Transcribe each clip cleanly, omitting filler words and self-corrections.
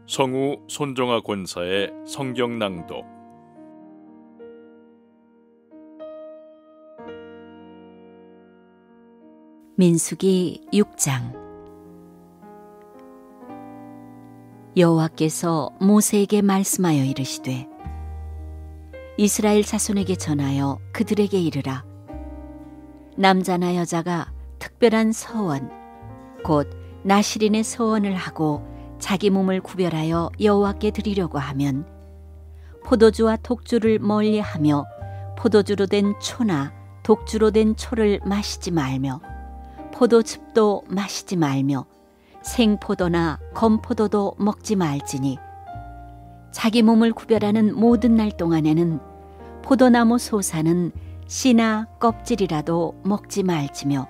성우 손정아 권사의 성경 낭독. 민수기 6장. 여호와께서 모세에게 말씀하여 이르시되, 이스라엘 자손에게 전하여 그들에게 이르라. 남자나 여자가 특별한 서원, 곧 나실인의 서원을 하고 자기 몸을 구별하여 여호와께 드리려고 하면 포도주와 독주를 멀리하며 포도주로 된 초나 독주로 된 초를 마시지 말며 포도즙도 마시지 말며 생포도나 검포도도 먹지 말지니, 자기 몸을 구별하는 모든 날 동안에는 포도나무 소사는 씨나 껍질이라도 먹지 말지며,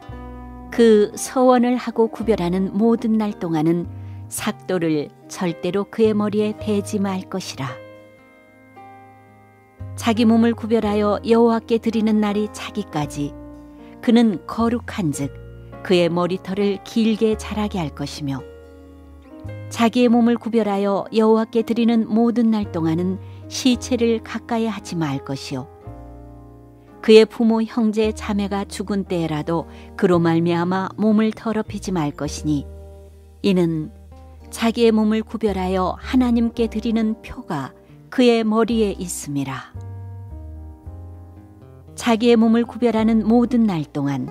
그 서원을 하고 구별하는 모든 날 동안은 삭도를 절대로 그의 머리에 대지 말 것이라. 자기 몸을 구별하여 여호와께 드리는 날이 차기까지 그는 거룩한즉 그의 머리털을 길게 자라게 할 것이며, 자기의 몸을 구별하여 여호와께 드리는 모든 날 동안은 시체를 가까이 하지 말 것이요, 그의 부모 형제 자매가 죽은 때에라도 그로 말미암아 몸을 더럽히지 말 것이니, 이는 자기의 몸을 구별하여 하나님께 드리는 표가 그의 머리에 있음이라. 자기의 몸을 구별하는 모든 날 동안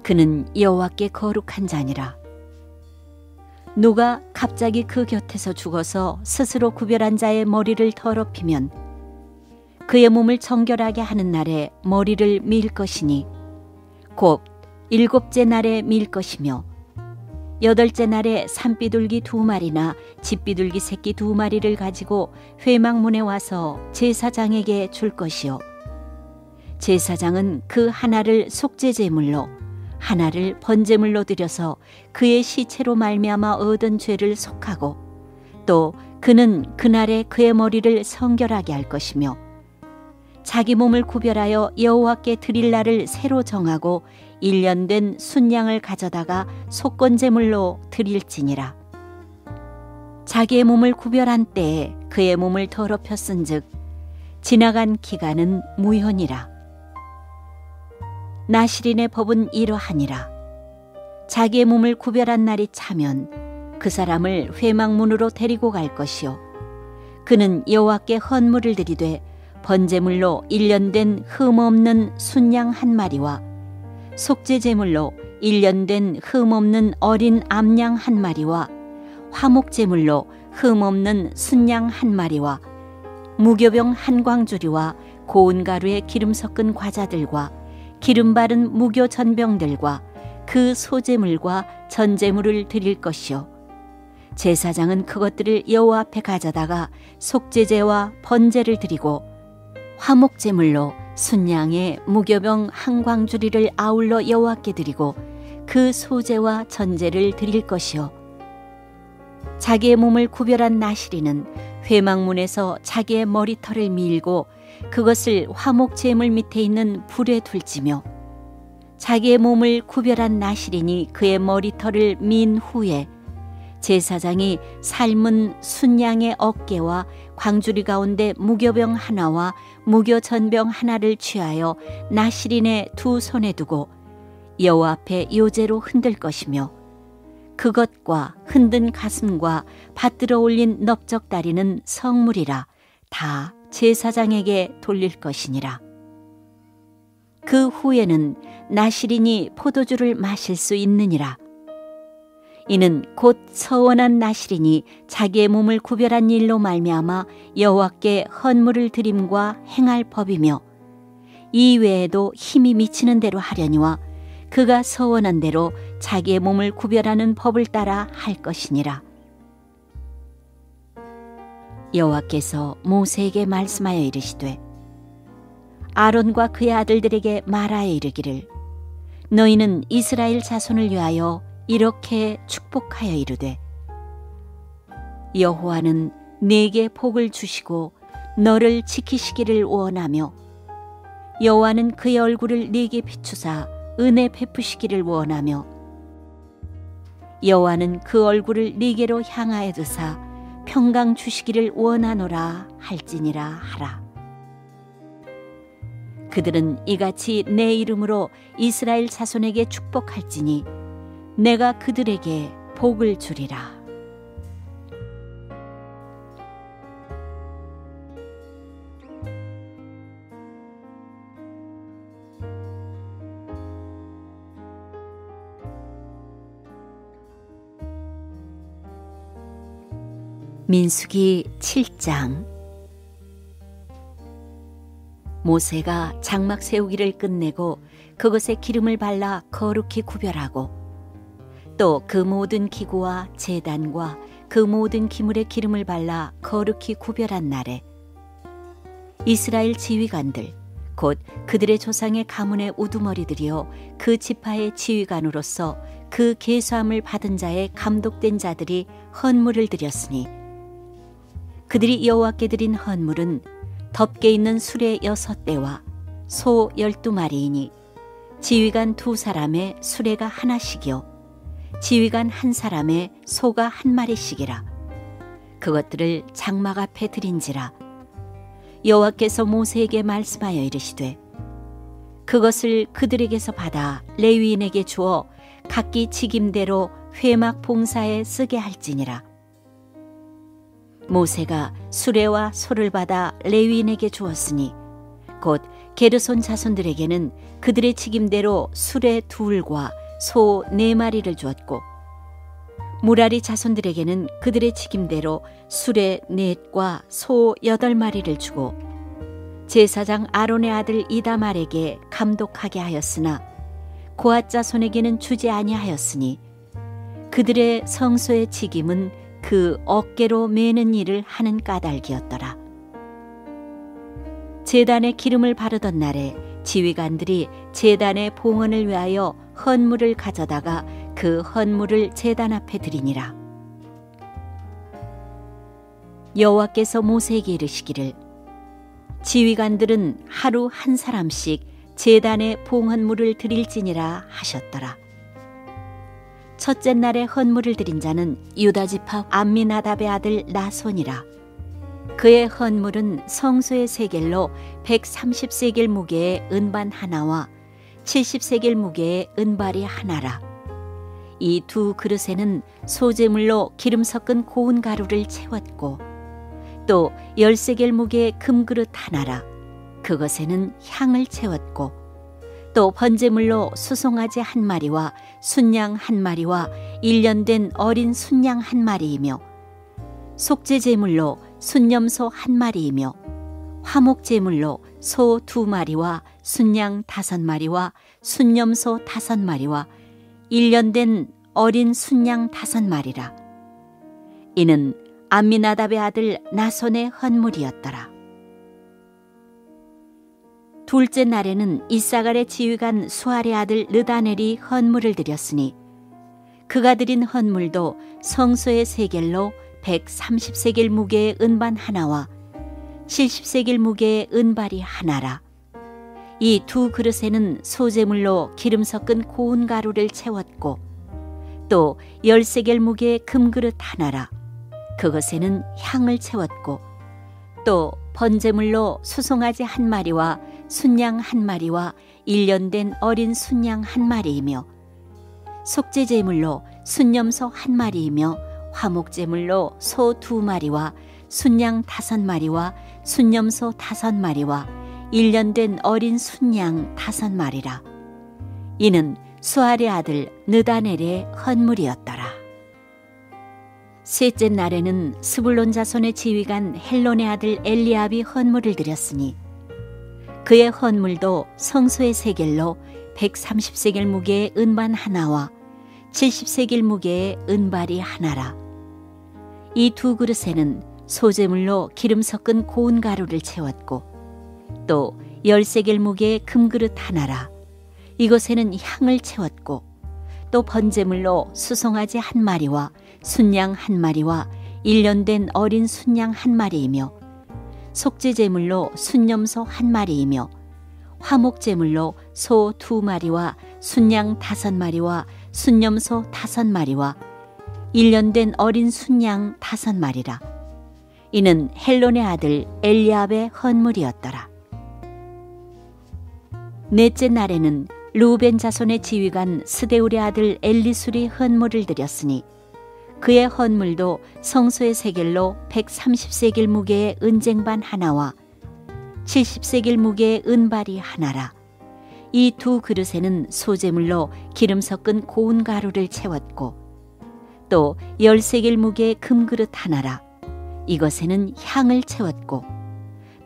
그는 여호와께 거룩한 자니라. 누가 갑자기 그 곁에서 죽어서 스스로 구별한 자의 머리를 더럽히면 그의 몸을 정결하게 하는 날에 머리를 밀 것이니, 곧 7째 날에 밀 것이며 8째 날에 산비둘기 2마리나 집비둘기 새끼 2마리를 가지고 회막문에 와서 제사장에게 줄 것이요, 제사장은 그 하나를 속죄제물로 하나를 번제물로 드려서 그의 시체로 말미암아 얻은 죄를 속하고, 또 그는 그날에 그의 머리를 성결하게 할 것이며, 자기 몸을 구별하여 여호와께 드릴 날을 새로 정하고 1년 된 순양을 가져다가 속건제물로 드릴지니라. 자기의 몸을 구별한 때에 그의 몸을 더럽혔은즉 지나간 기간은 무효니라. 나실인의 법은 이러하니라. 자기의 몸을 구별한 날이 차면 그 사람을 회막문으로 데리고 갈 것이요, 그는 여호와께 헌물을 드리되 번제물로 1년 된 흠없는 순양 1마리와 속죄제물로 1년 된 흠없는 어린 암양 1마리와 화목제물로 흠없는 순양 1마리와 무교병 1광주리와 고운 가루에 기름 섞은 과자들과 기름 바른 무교 전병들과 그 소제물과 전제물을 드릴 것이요, 제사장은 그것들을 여호와 앞에 가져다가 속죄제와 번제를 드리고 화목제물로 순양의 무교병 1광주리를 아울러 여호와께 드리고 그 소제와 전제를 드릴 것이요, 자기의 몸을 구별한 나실인은 회막문에서 자기의 머리털을 밀고 그것을 화목제물 밑에 있는 불에 둘지며, 자기의 몸을 구별한 나실인이 그의 머리털을 민 후에 제사장이 삶은 순양의 어깨와 광주리 가운데 무교병 하나와 무교전병 하나를 취하여 나실인의 2 손에 두고 여호와 앞에 요제로 흔들 것이며, 그것과 흔든 가슴과 받들어 올린 넓적다리는 성물이라 다 제사장에게 돌릴 것이니라. 그 후에는 나실인이 포도주를 마실 수 있느니라. 이는 곧 서원한 나실인이 자기의 몸을 구별한 일로 말미암아 여호와께 헌물을 드림과 행할 법이며, 이 외에도 힘이 미치는 대로 하려니와 그가 서원한 대로 자기의 몸을 구별하는 법을 따라 할 것이니라. 여호와께서 모세에게 말씀하여 이르시되, 아론과 그의 아들들에게 말하여 이르기를, 너희는 이스라엘 자손을 위하여 이렇게 축복하여 이르되, 여호와는 네게 복을 주시고 너를 지키시기를 원하며, 여호와는 그의 얼굴을 네게 비추사 은혜 베푸시기를 원하며, 여호와는 그 얼굴을 네게로 향하여 두사 평강 주시기를 원하노라 할지니라 하라. 그들은 이같이 내 이름으로 이스라엘 자손에게 축복할지니 내가 그들에게 복을 주리라. 민수기 7장. 모세가 장막 세우기를 끝내고 그것에 기름을 발라 거룩히 구별하고 또 그 모든 기구와 제단과 그 모든 기물에 기름을 발라 거룩히 구별한 날에 이스라엘 지휘관들 곧 그들의 조상의 가문의 우두머리들이요 그 지파의 지휘관으로서 그 계수함을 받은 자의 감독된 자들이 헌물을 드렸으니 그들이 여호와께 드린 헌물은 덮개 있는 수레 6대와 소 12마리이니 지휘관 2사람의 수레가 하나씩이요 지휘관 1사람의 소가 1마리씩이라. 그것들을 장막 앞에 드린지라. 여호와께서 모세에게 말씀하여 이르시되 그것을 그들에게서 받아 레위인에게 주어 각기 직임대로 회막 봉사에 쓰게 할지니라. 모세가 수레와 소를 받아 레위인에게 주었으니 곧 게르손 자손들에게는 그들의 직임대로 수레 2과 소 4마리를 주었고 무라리 자손들에게는 그들의 직임대로 수레 4과 소 8마리를 주고 제사장 아론의 아들 이다말에게 감독하게 하였으나 고앗 자손에게는 주지 아니하였으니 그들의 성소의 직임은 그 어깨로 매는 일을 하는 까닭이었더라. 제단에 기름을 바르던 날에 지휘관들이 제단의 봉헌을 위하여 헌물을 가져다가 그 헌물을 제단 앞에 드리니라. 여호와께서 모세에게 이르시기를 지휘관들은 하루 1사람씩 제단에 봉헌물을 드릴지니라 하셨더라. 첫째 날에 헌물을 드린 자는 유다 지파 암미나답의 아들 나손이라. 그의 헌물은 성소의 세겔로 130세겔 무게의 은반 하나와 70세겔 무게의 은발이 하나라. 이 2 그릇에는 소재물로 기름 섞은 고운 가루를 채웠고 또 10세겔 무게의 금그릇 하나라. 그것에는 향을 채웠고 또 번제물로 수송아지 1마리와 순양 1마리와 1년 된 어린 순양 1마리이며 속죄제물로 순염소 1마리이며 화목제물로 소 2마리와 순양 5마리와 순염소 5마리와 1년 된 어린 순양 5마리라. 이는 암미나답의 아들 나손의 헌물이었더라. 둘째 날에는 이사갈의 지휘관 수알의 아들 르다넬이 헌물을 드렸으니 그가 드린 헌물도 성소의 세겔로 130세겔 무게의 은반 하나와 70세겔 무게의 은발이 하나라. 이 2 그릇에는 소재물로 기름 섞은 고운 가루를 채웠고 또 10세겔 무게의 금그릇 하나라. 그것에는 향을 채웠고 또 번제물로 수송아지 1마리와 순양 1마리와 1년 된 어린 순양 1마리이며 속죄제물로 순염소 1마리이며 화목제물로 소 2마리와 순양 5마리와 순염소 5마리와 1년 된 어린 순양 5마리라. 이는 수알의 아들 느다넬의 헌물이었더라. 셋째 날에는 스불론 자손의 지휘관 헬론의 아들 엘리압이 헌물을 드렸으니 그의 헌물도 성소의 세겔로 130세겔 무게의 은반 하나와 70세겔 무게의 은발이 하나라. 이 2 그릇에는 소재물로 기름 섞은 고운 가루를 채웠고 또 10세겔 무게의 금그릇 하나라. 이것에는 향을 채웠고 또 번제물로 수송아지 1마리와 순양 1마리와 1년 된 어린 순양 1마리이며 속죄제물로 순염소 1마리이며 화목제물로 소 2마리와 순양 5마리와 순염소 5마리와 1년 된 어린 순양 5마리라. 이는 헬론의 아들 엘리압의 헌물이었더라. 넷째 날에는 루벤 자손의 지휘관 스데울의 아들 엘리술이 헌물을 드렸으니 그의 헌물도 성소의 세겔로 130세겔 무게의 은쟁반 하나와 70세겔 무게의 은발이 하나라. 이 두 그릇에는 소재물로 기름 섞은 고운 가루를 채웠고 또 10세겔 무게의 금그릇 하나라. 이것에는 향을 채웠고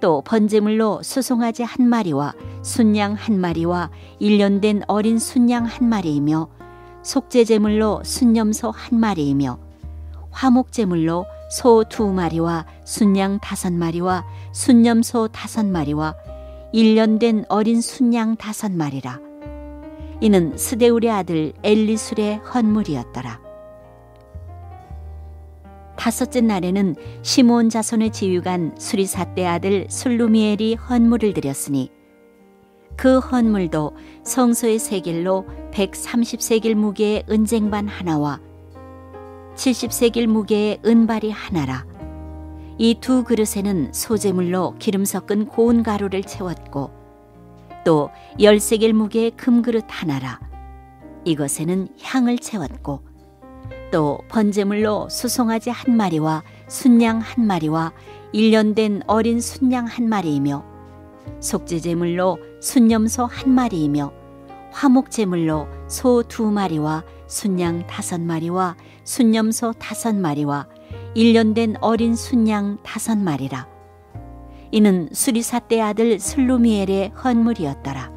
또 번제물로 수송아지 한 마리와 순양 한 마리와 1년 된 어린 순양 한 마리이며 속죄제물로 순염소 한 마리이며 화목제물로 소 2마리와 순양 5마리와 순염소 5마리와 1년 된 어린 순양 5마리라. 이는 스데울의 아들 엘리술의 헌물이었더라. 다섯째 날에는 시므온 자손의 지휘관 수리삿대 아들 술루미엘이 헌물을 드렸으니 그 헌물도 성소의 세겔로 130세겔 무게의 은쟁반 하나와 70세겔 무게의 은발이 하나라. 이 두 그릇에는 소재물로 기름 섞은 고운 가루를 채웠고 또 10세겔 무게의 금그릇 하나라. 이것에는 향을 채웠고 또 번제물로 수송아지 한 마리와 순양 한 마리와 1년 된 어린 순양 한 마리이며 속죄제물로 순염소 한 마리이며 화목제물로 소 2마리와 순양 5마리와 순염소 5마리와 1년 된 어린 순양 5마리라. 이는 수리삿대 아들 슬루미엘의 헌물이었더라.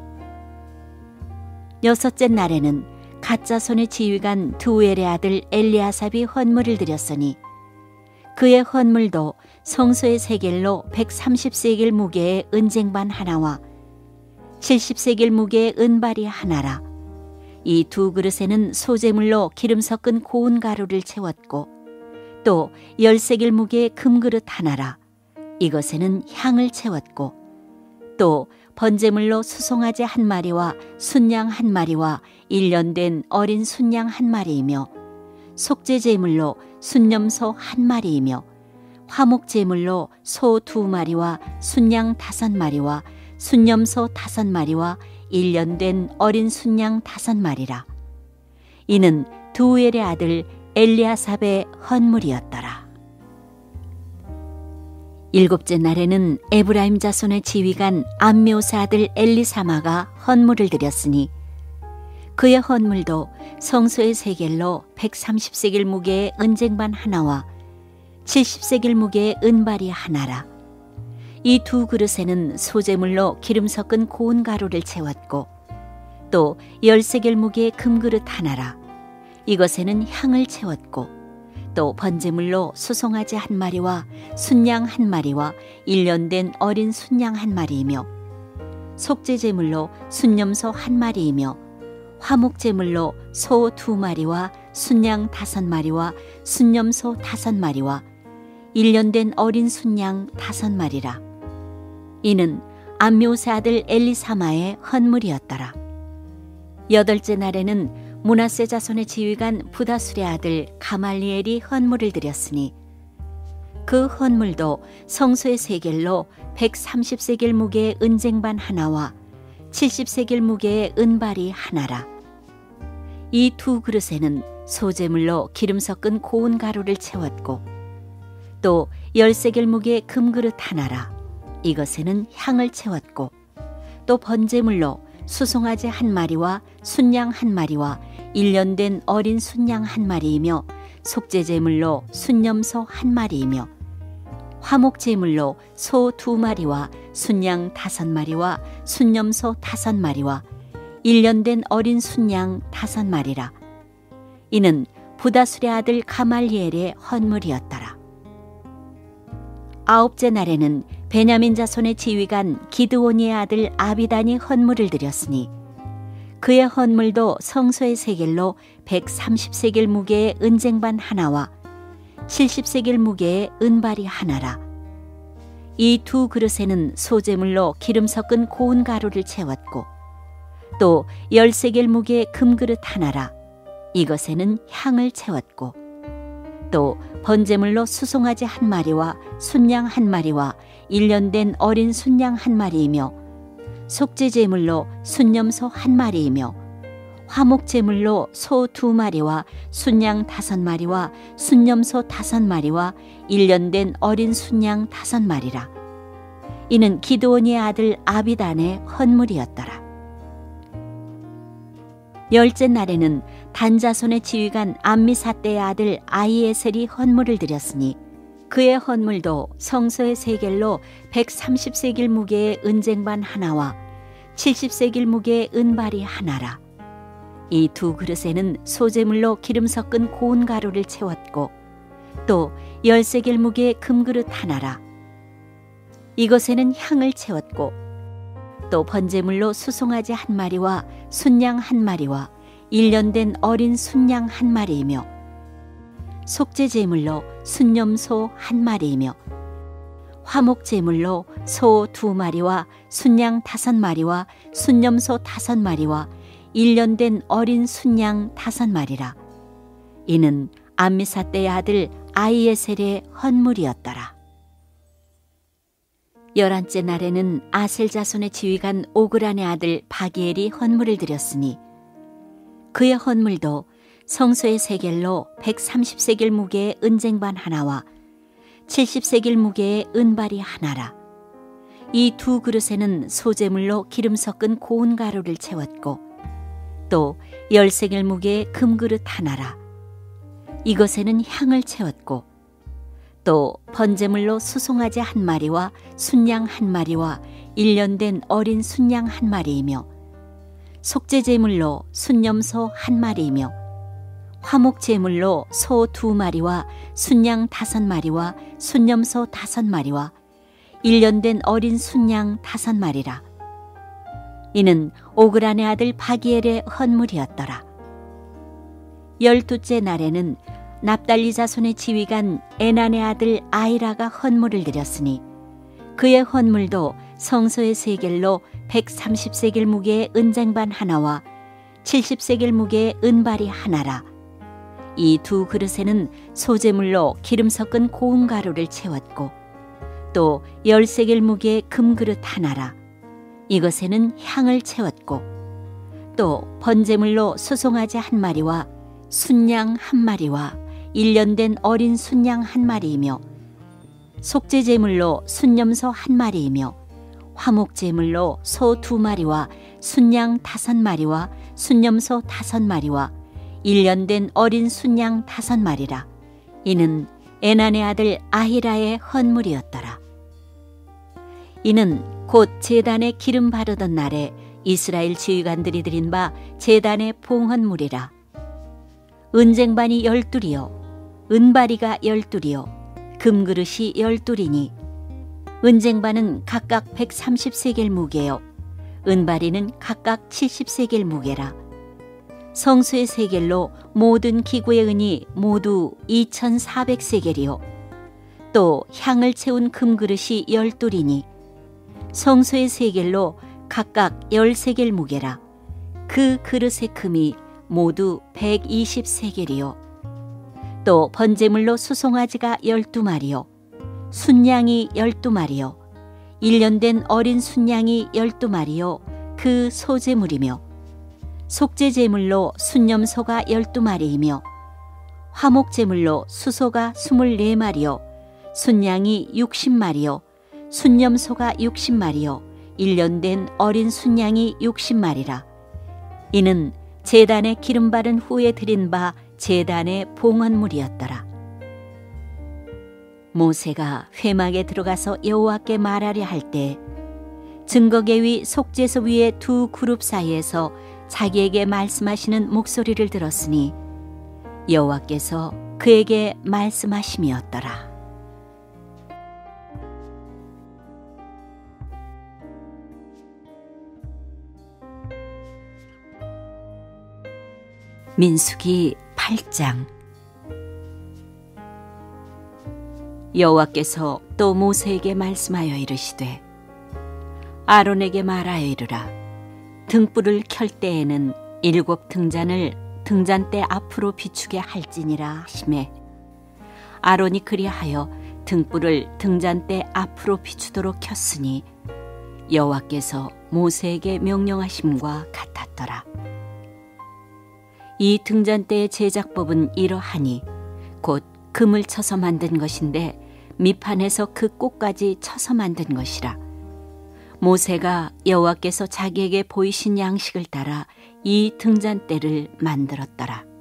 여섯째 날에는 갓자손의 지휘관 두엘의 아들 엘리아삽이 헌물을 드렸으니 그의 헌물도 성소의 세겔로 130세겔 무게의 은쟁반 하나와 70세겔 무게의 은발이 하나라. 이 두 그릇에는 소재물로 기름 섞은 고운 가루를 채웠고 또 10세겔 무게의 금그릇 하나라. 이것에는 향을 채웠고 또 번제물로 수송아지 한 마리와 순양 한 마리와 1년 된 어린 순양 한 마리이며 속죄제물로 순염소 한 마리이며 화목제물로 소 2마리와 순양 5마리와 순염소 5마리와 1년 된 어린 순양 5마리라. 이는 두엘의 아들 엘리아삽의 헌물이었더라. 일곱째 날에는 에브라임 자손의 지휘관 암미오스 아들 엘리사마가 헌물을 드렸으니 그의 헌물도 성소의 세겔로 130세겔 무게의 은쟁반 하나와 70세겔 무게의 은발이 하나라. 이 두 그릇에는 소재물로 기름 섞은 고운 가루를 채웠고 또 10세겔 무게의 금그릇 하나라. 이것에는 향을 채웠고 또 번제물로 수송아지 한 마리와 순양 한 마리와 1년 된 어린 순양 한 마리이며 속죄제물로 순염소 한 마리이며 화목제물로 소 2마리와 순양 5마리와 순염소 5마리와 1년 된 어린 순양 5마리라. 이는 암미오스 아들 엘리사마의 헌물이었더라. 여덟째 날에는 므낫세 자손의 지휘관 부다술의 아들 가말리엘이 헌물을 드렸으니 그 헌물도 성소의 세겔로 130세겔 무게의 은쟁반 하나와 70세겔 무게의 은발이 하나라. 이 두 그릇에는 소재물로 기름 섞은 고운 가루를 채웠고 또 10세겔 무게의 금그릇 하나라. 이것에는 향을 채웠고 또 번제물로 수송아지 한 마리와 순양 한 마리와 1년 된 어린 순양 한 마리이며 속죄제물로 순염소 한 마리이며 화목제물로 소 2마리와 순양 5마리와 순염소 5마리와 1년 된 어린 순양 5마리라. 이는 부다술의 아들 가말리엘의 헌물이었더라. 아홉째 날에는 베냐민 자손의 지휘관 기드오니의 아들 아비단이 헌물을 드렸으니 그의 헌물도 성소의 세겔로 130세겔 무게의 은쟁반 하나와 70세겔 무게의 은발이 하나라. 이 두 그릇에는 소재물로 기름 섞은 고운 가루를 채웠고 또 10세겔 무게의 금그릇 하나라. 이것에는 향을 채웠고 또 번제물로 수송아지 한 마리와 순양 한 마리와 1년 된 어린 순양 한 마리이며 속죄제물로 순염소 한 마리이며 화목제물로 소 2마리와 순양 5마리와 순염소 5마리와 1년 된 어린 순양 5마리라. 이는 기드온의 아들 아비단의 헌물이었더라. 열째 날에는 단자손의 지휘관 암미사대의 아들 아히에셀이 헌물을 드렸으니 그의 헌물도 성소의 세겔로 130세겔 무게의 은쟁반 하나와 70세겔 무게의 은발이 하나라. 이 2 그릇에는 소제물로 기름 섞은 고운 가루를 채웠고 또 10세겔 무게의 금그릇 하나라. 이것에는 향을 채웠고 또 번제물로 수송아지 한 마리와 순양 한 마리와 1년 된 어린 순양 한 마리이며 속죄제물로 순염소 한 마리이며 화목제물로 소 2마리와 순양 5마리와 순염소 5마리와 1년 된 어린 순양 5마리라. 이는 암미사대의 아들 아히에셀의 헌물이었더라. 11째 날에는 아셀 자손의 지휘관 오그란의 아들 바기엘이 헌물을 드렸으니 그의 헌물도 성소의 세겔로 130세겔 무게의 은쟁반 하나와 70세겔 무게의 은발이 하나라. 이 2 그릇에는 소제물로 기름 섞은 고운 가루를 채웠고 또 10세겔 무게의 금그릇 하나라. 이것에는 향을 채웠고 또 번제물로 수송아지 한 마리와 순양 한 마리와 1년 된 어린 순양 한 마리이며 속죄제물로 순염소 한 마리이며 화목제물로 소 2마리와 순양 5마리와 순염소 5마리와 1년 된 어린 순양 5마리라. 이는 오그란의 아들 바기엘의 헌물이었더라. 12째 날에는 납달리 자손의 지휘관 에난의 아들 아히라가 헌물을 드렸으니 그의 헌물도 성소의 세겔로 130세겔 무게의 은쟁반 하나와 70세겔 무게의 은발이 하나라. 이 2 그릇에는 소제물로 기름 섞은 고운 가루를 채웠고 또 10세겔 무게의 금그릇 하나라. 이것에는 향을 채웠고 또 번제물로 수송아지 한 마리와 순양 한 마리와 1년 된 어린 순양 한 마리이며 속죄제물로 순염소 한 마리이며 화목제물로 소 2마리와 순양 5마리와 순염소 5마리와 1년 된 어린 순양 5마리라. 이는 에난의 아들 아히라의 헌물이었더라. 이는 곧 제단에 기름 바르던 날에 이스라엘 지휘관들이 드린 바 제단의 봉헌물이라. 은쟁반이 12이요 은바리가 12이요 금그릇이 12이니 은쟁반은 각각 130세겔 무게요 은바리는 각각 70세겔 무게라. 성수의 세겔로 모든 기구의 은이 모두 2400세겔이요 또 향을 채운 금그릇이 12이니 성수의 세겔로 각각 10세겔 무게라. 그 그릇의 금이 모두 120세겔이요 또 번제물로 수송아지가 12마리요 순양이 12마리요 1년 된 어린 순양이 12마리요 그 소제물이며 속죄제물로 순염소가 12마리이며 화목제물로 수소가 24마리요 순양이 60마리요 순염소가 60마리요 1년 된 어린 순양이 60마리라. 이는 제단에 기름 바른 후에 드린 바 제단의 봉헌물이었더라. 모세가 회막에 들어가서 여호와께 말하려 할 때 증거계 위 속죄소 위의 2 그룹 사이에서 자기에게 말씀하시는 목소리를 들었으니 여호와께서 그에게 말씀하심이었더라. 민수기 8장. 여호와께서 또 모세에게 말씀하여 이르시되 아론에게 말하여 이르라. 등불을 켤 때에는 7 등잔을 등잔대 앞으로 비추게 할지니라 하시매 아론이 그리하여 등불을 등잔대 앞으로 비추도록 켰으니 여호와께서 모세에게 명령하심과 같았더라. 이 등잔대의 제작법은 이러하니 곧 금을 쳐서 만든 것인데 밑판에서 그 꼭까지 쳐서 만든 것이라. 모세가 여호와께서 자기에게 보이신 양식을 따라 이 등잔대를 만들었더라.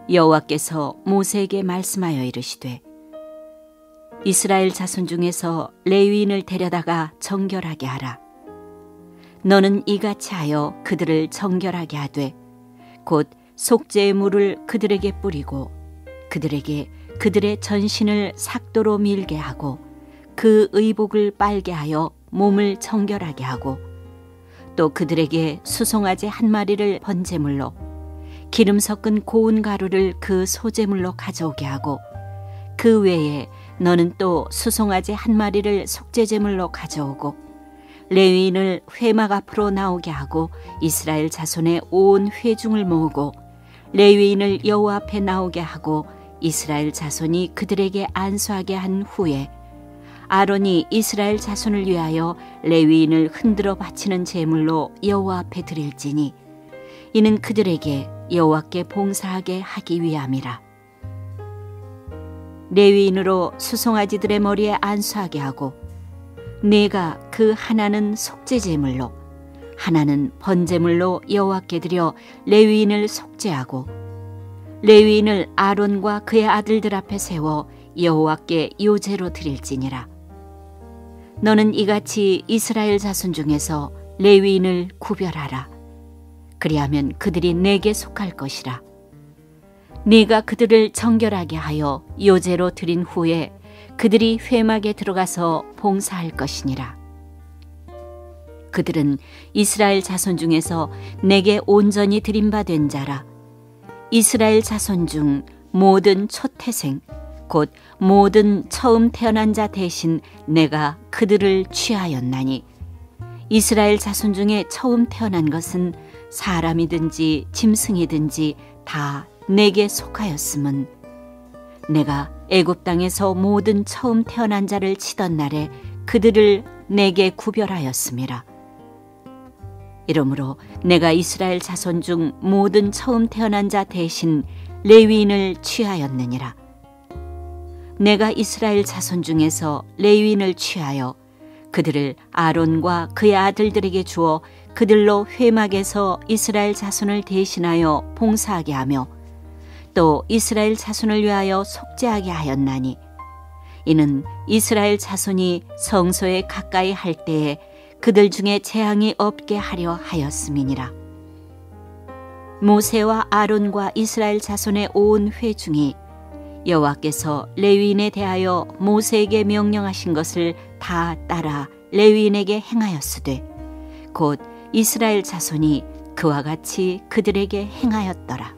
여호와께서 모세에게 말씀하여 이르시되 이스라엘 자손 중에서 레위인을 데려다가 정결하게 하라. 너는 이같이 하여 그들을 정결하게 하되 곧 속죄의 물을 그들에게 뿌리고 그들에게 그들의 전신을 삭도로 밀게 하고 그 의복을 빨게 하여 몸을 정결하게 하고 또 그들에게 수송아지 한 마리를 번제물로 기름 섞은 고운 가루를 그 소제물로 가져오게 하고 그 외에 너는 또 수송아지 한 마리를 속죄제물로 가져오고 레위인을 회막 앞으로 나오게 하고 이스라엘 자손의 온 회중을 모으고 레위인을 여호와 앞에 나오게 하고 이스라엘 자손이 그들에게 안수하게 한 후에 아론이 이스라엘 자손을 위하여 레위인을 흔들어 바치는 제물로 여호와 앞에 드릴지니 이는 그들에게 여호와께 봉사하게 하기 위함이라. 레위인으로 수송아지들의 머리에 안수하게 하고 네가 그 하나는 속죄제물로 하나는 번제물로 여호와께 드려 레위인을 속죄하고 레위인을 아론과 그의 아들들 앞에 세워 여호와께 요제로 드릴지니라. 너는 이같이 이스라엘 자손 중에서 레위인을 구별하라. 그리하면 그들이 내게 속할 것이라. 네가 그들을 정결하게 하여 요제로 드린 후에 그들이 회막에 들어가서 봉사할 것이니라. 그들은 이스라엘 자손 중에서 내게 온전히 드림받은 자라. 이스라엘 자손 중 모든 초태생 곧 모든 처음 태어난 자 대신 내가 그들을 취하였나니 이스라엘 자손 중에 처음 태어난 것은 사람이든지 짐승이든지 다 내게 속하였음은 내가 애굽 땅에서 모든 처음 태어난 자를 치던 날에 그들을 내게 구별하였음이라. 이러므로 내가 이스라엘 자손 중 모든 처음 태어난 자 대신 레위인을 취하였느니라. 내가 이스라엘 자손 중에서 레위인을 취하여 그들을 아론과 그의 아들들에게 주어 그들로 회막에서 이스라엘 자손을 대신하여 봉사하게 하며 또 이스라엘 자손을 위하여 속죄하게 하였나니 이는 이스라엘 자손이 성소에 가까이 할 때에 그들 중에 재앙이 없게 하려 하였음이니라. 모세와 아론과 이스라엘 자손의 온 회중이 여호와께서 레위인에 대하여 모세에게 명령하신 것을 다 따라 레위인에게 행하였으되 곧 이스라엘 자손이 그와 같이 그들에게 행하였더라.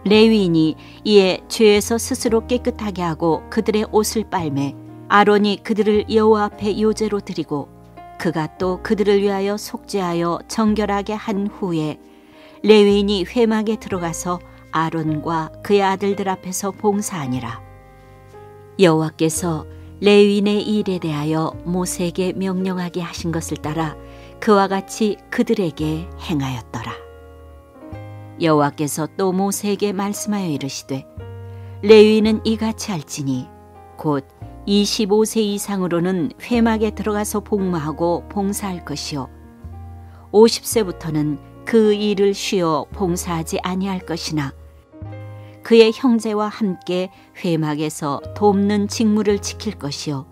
레위인이 이에 죄에서 스스로 깨끗하게 하고 그들의 옷을 빨매 아론이 그들을 여호와 앞에 요제로 드리고 그가 또 그들을 위하여 속죄하여 정결하게 한 후에 레위인이 회막에 들어가서 아론과 그의 아들들 앞에서 봉사하니라. 여호와께서 레위인의 일에 대하여 모세에게 명령하게 하신 것을 따라 그와 같이 그들에게 행하였더라. 여호와께서 또 모세에게 말씀하여 이르시되 레위인은 이같이 할지니 곧 25세 이상으로는 회막에 들어가서 복무하고 봉사할 것이요 50세부터는 그 일을 쉬어 봉사하지 아니할 것이나 그의 형제와 함께 회막에서 돕는 직무를 지킬 것이요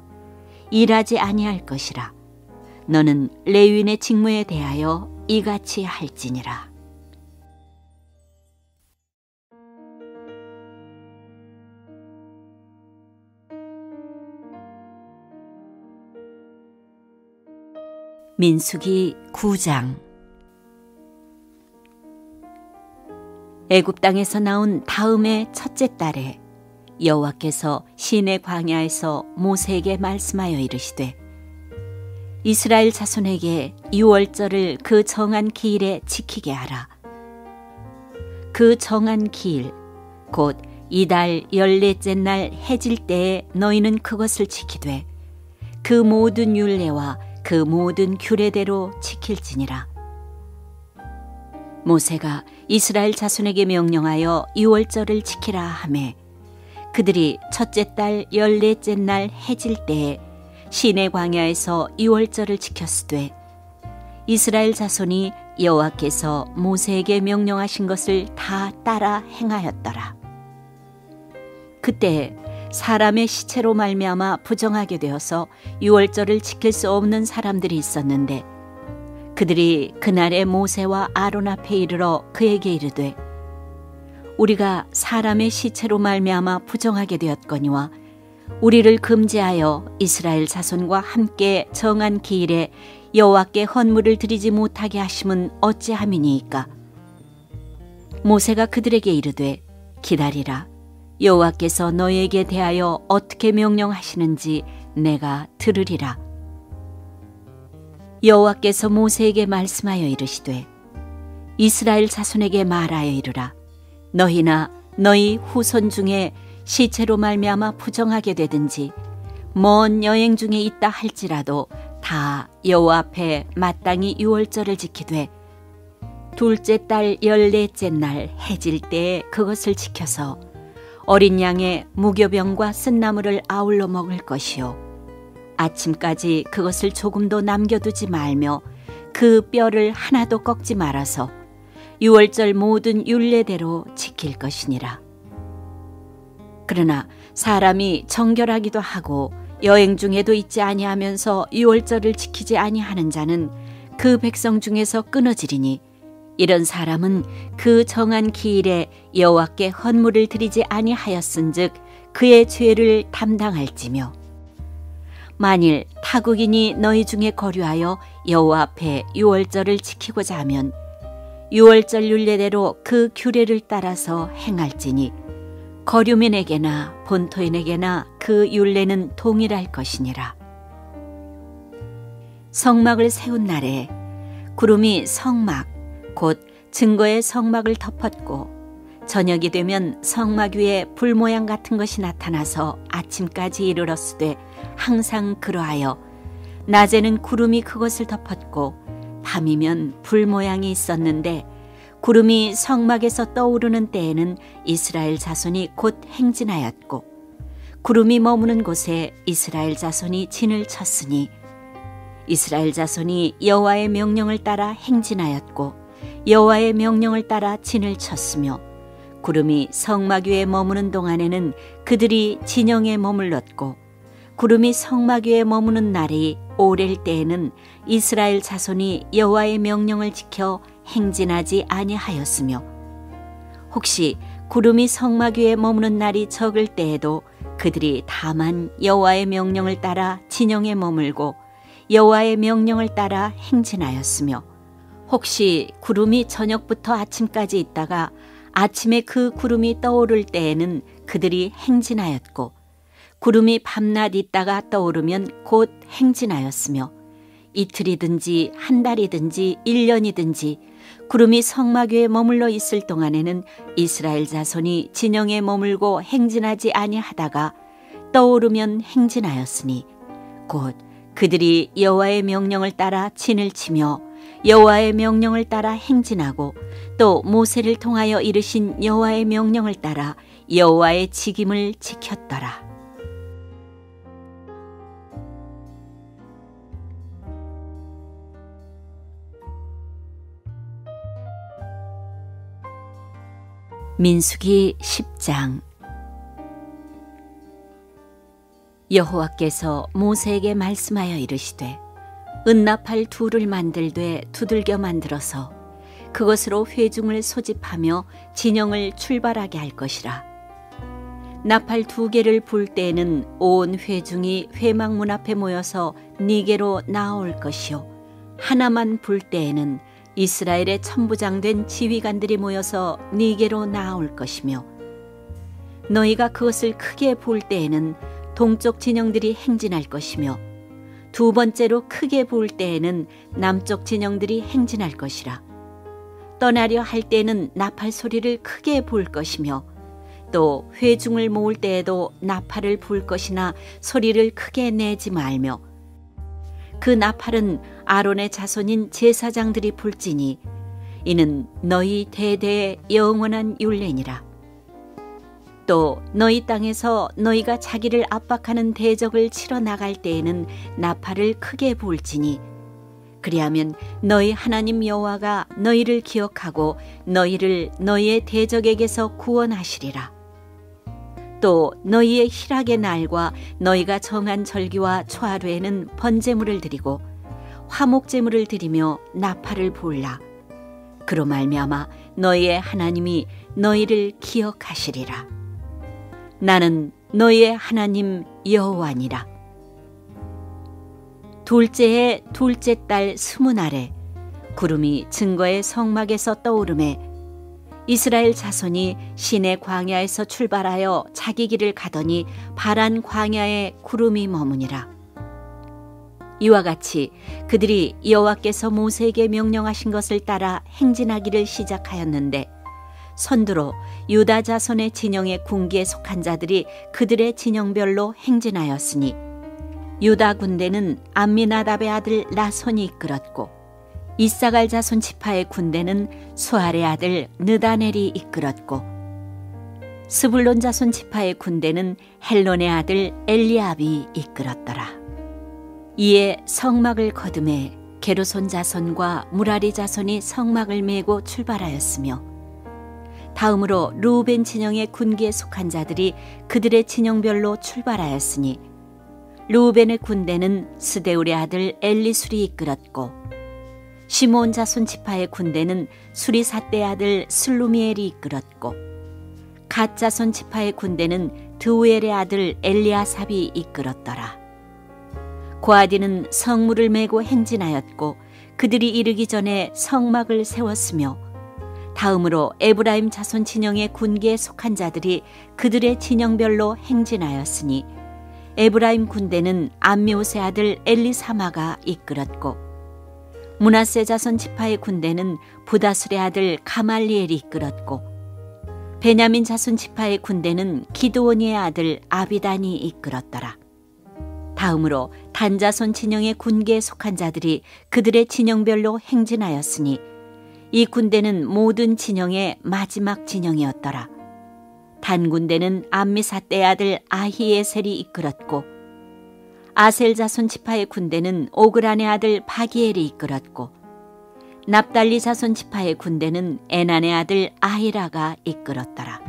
일하지 아니할 것이라. 너는 레위인의 직무에 대하여 이같이 할지니라. 민수기 9장. 애굽 땅에서 나온 다음의 첫째 달에 여호와께서 시내 광야에서 모세에게 말씀하여 이르시되 이스라엘 자손에게 유월절을 그 정한 기일에 지키게 하라. 그 정한 기일 곧 이달 14째 날 해질 때에 너희는 그것을 지키되 그 모든 율례와 그 모든 규례대로 지킬지니라. 모세가 이스라엘 자손에게 명령하여 유월절을 지키라 하매 그들이 첫째 달 14째 날 해질 때에 시내 광야에서 유월절을 지켰으되 이스라엘 자손이 여호와께서 모세에게 명령하신 것을 다 따라 행하였더라. 그때 사람의 시체로 말미암아 부정하게 되어서 유월절을 지킬 수 없는 사람들이 있었는데 그들이 그날에 모세와 아론 앞에 이르러 그에게 이르되 우리가 사람의 시체로 말미암아 부정하게 되었거니와 우리를 금지하여 이스라엘 자손과 함께 정한 기일에 여호와께 헌물을 드리지 못하게 하심은 어찌함이니이까. 모세가 그들에게 이르되 기다리라. 여호와께서 너희에게 대하여 어떻게 명령하시는지 내가 들으리라. 여호와께서 모세에게 말씀하여 이르시되 이스라엘 자손에게 말하여 이르라. 너희나 너희 후손 중에 시체로 말미암아 부정하게 되든지 먼 여행 중에 있다 할지라도 다 여호와 앞에 마땅히 유월절을 지키되 둘째 달 14째 날 해질 때에 그것을 지켜서 어린 양의 무교병과 쓴나물을 아울러 먹을 것이요 아침까지 그것을 조금도 남겨두지 말며 그 뼈를 하나도 꺾지 말아서 유월절 모든 율례대로 지킬 것이니라. 그러나 사람이 정결하기도 하고 여행 중에도 있지 아니하면서 유월절을 지키지 아니하는 자는 그 백성 중에서 끊어지리니 이런 사람은 그 정한 기일에 여호와께 헌물을 드리지 아니하였은즉 그의 죄를 담당할지며 만일 타국인이 너희 중에 거류하여 여호와 앞에 유월절을 지키고자 하면 유월절 율례대로 그 규례를 따라서 행할지니 거류민에게나 본토인에게나 그 율례는 동일할 것이니라. 성막을 세운 날에 구름이 성막 곧 증거의 성막을 덮었고 저녁이 되면 성막 위에 불 모양 같은 것이 나타나서 아침까지 이르렀으되 항상 그러하여 낮에는 구름이 그것을 덮었고 밤이면 불 모양이 있었는데 구름이 성막에서 떠오르는 때에는 이스라엘 자손이 곧 행진하였고 구름이 머무는 곳에 이스라엘 자손이 진을 쳤으니 이스라엘 자손이 여호와의 명령을 따라 행진하였고 여호와의 명령을 따라 진을 쳤으며 구름이 성막 위에 머무는 동안에는 그들이 진영에 머물렀고 구름이 성막 위에 머무는 날이 오랠 때에는 이스라엘 자손이 여호와의 명령을 지켜 행진하지 아니하였으며 혹시 구름이 성막 위에 머무는 날이 적을 때에도 그들이 다만 여호와의 명령을 따라 진영에 머물고 여호와의 명령을 따라 행진하였으며 혹시 구름이 저녁부터 아침까지 있다가 아침에 그 구름이 떠오를 때에는 그들이 행진하였고 구름이 밤낮 있다가 떠오르면 곧 행진하였으며 이틀이든지 한 달이든지 1년이든지 구름이 성막 위에 머물러 있을 동안에는 이스라엘 자손이 진영에 머물고 행진하지 아니하다가 떠오르면 행진하였으니 곧 그들이 여호와의 명령을 따라 진을 치며 여호와의 명령을 따라 행진하고 또 모세를 통하여 이르신 여호와의 명령을 따라 여호와의 직임을 지켰더라. 민수기 10장. 여호와께서 모세에게 말씀하여 이르시되 은나팔 둘을 만들되 두들겨 만들어서 그것으로 회중을 소집하며 진영을 출발하게 할 것이라. 나팔 2개를 불 때에는 온 회중이 회막문 앞에 모여서 네게로 나아올 것이요 하나만 불 때에는 이스라엘의 천부장된 지휘관들이 모여서 네게로 나아올 것이며 너희가 그것을 크게 볼 때에는 동쪽 진영들이 행진할 것이며 두 번째로 크게 볼 때에는 남쪽 진영들이 행진할 것이라. 떠나려 할 때는 나팔 소리를 크게 볼 것이며 또 회중을 모을 때에도 나팔을 불 것이나 소리를 크게 내지 말며 그 나팔은 아론의 자손인 제사장들이 불지니 이는 너희 대대의 영원한 율례니라. 또 너희 땅에서 너희가 자기를 압박하는 대적을 치러 나갈 때에는 나팔을 크게 불지니 그리하면 너희 하나님 여호와가 너희를 기억하고 너희를 너희의 대적에게서 구원하시리라. 또 너희의 희락의 날과 너희가 정한 절기와 초하루에는 번제물을 드리고 화목제물을 드리며 나팔을 불라. 그로 말미암아 너희의 하나님이 너희를 기억하시리라. 나는 너희의 하나님 여호와니라. 둘째의 둘째 달 20날에 구름이 증거의 성막에서 떠오르매 이스라엘 자손이 시내 광야에서 출발하여 자기 길을 가더니 바란 광야에 구름이 머무니라. 이와 같이 그들이 여호와께서 모세에게 명령하신 것을 따라 행진하기를 시작하였는데 선두로 유다 자손의 진영의 군기에 속한 자들이 그들의 진영별로 행진하였으니 유다 군대는 암미나답의 아들 나손이 이끌었고 이사갈 자손 지파의 군대는 수알의 아들 느다넬이 이끌었고 스불론 자손 지파의 군대는 헬론의 아들 엘리압이 이끌었더라. 이에 성막을 거두매 게르손 자손과 무라리 자손이 성막을 메고 출발하였으며 다음으로 르우벤 진영의 군기에 속한 자들이 그들의 진영별로 출발하였으니 르우벤의 군대는 스데울의 아들 엘리술이 이끌었고 시므온 자손 지파의 군대는 수리삿대의 아들 슬루미엘이 이끌었고 갓 자손 지파의 군대는 드우엘의 아들 엘리아삽이 이끌었더라. 고아디는 성물을 메고 행진하였고 그들이 이르기 전에 성막을 세웠으며 다음으로 에브라임 자손 진영의 군기에 속한 자들이 그들의 진영별로 행진하였으니 에브라임 군대는 암미옷의 아들 엘리사마가 이끌었고 므낫세 자손 지파의 군대는 부다술의 아들 가말리엘이 이끌었고 베냐민 자손 지파의 군대는 기드오니의 아들 아비단이 이끌었더라. 다음으로 단 자손 진영의 군기에 속한 자들이 그들의 진영별로 행진하였으니 이 군대는 모든 진영의 마지막 진영이었더라. 단 군대는 암미사떼의 아들 아히에셀이 이끌었고 아셀 자손 지파의 군대는 오그란의 아들 바기엘이 이끌었고 납달리 자손 지파의 군대는 에난의 아들 아히라가 이끌었더라.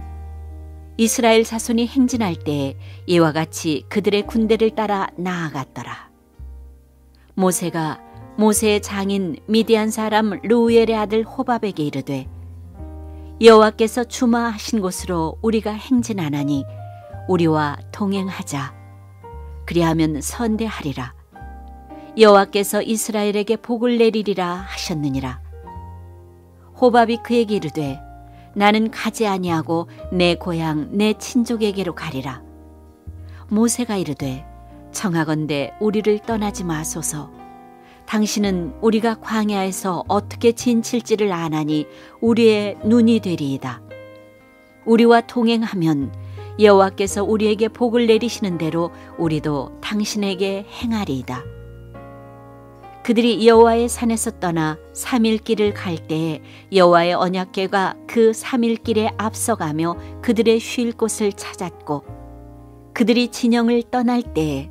이스라엘 자손이 행진할 때에 이와 같이 그들의 군대를 따라 나아갔더라. 모세가 모세의 장인 미디안 사람 르우엘의 아들 호밥에게 이르되 여호와께서 주마하신 곳으로 우리가 행진하나니 우리와 동행하자. 그리하면 선대하리라. 여호와께서 이스라엘에게 복을 내리리라 하셨느니라. 호밥이 그에게 이르되 나는 가지 아니하고 내 고향 내 친족에게로 가리라. 모세가 이르되 청하건대 우리를 떠나지 마소서. 당신은 우리가 광야에서 어떻게 진칠지를 아나니 우리의 눈이 되리이다. 우리와 동행하면 여호와께서 우리에게 복을 내리시는 대로 우리도 당신에게 행하리이다. 그들이 여호와의 산에서 떠나 3일 길을 갈 때에 여호와의 언약궤가 그 3일 길에 앞서가며 그들의 쉴 곳을 찾았고 그들이 진영을 떠날 때에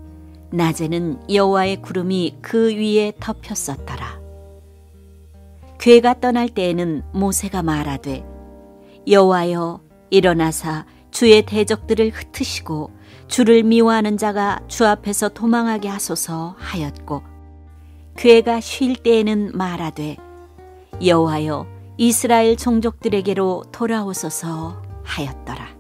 낮에는 여호와의 구름이 그 위에 덮였었더라. 궤가 떠날 때에는 모세가 말하되 여호와여 일어나사 주의 대적들을 흩으시고 주를 미워하는 자가 주 앞에서 도망하게 하소서 하였고 궤가 쉴 때에는 말하되 여호와여 이스라엘 종족들에게로 돌아오소서 하였더라.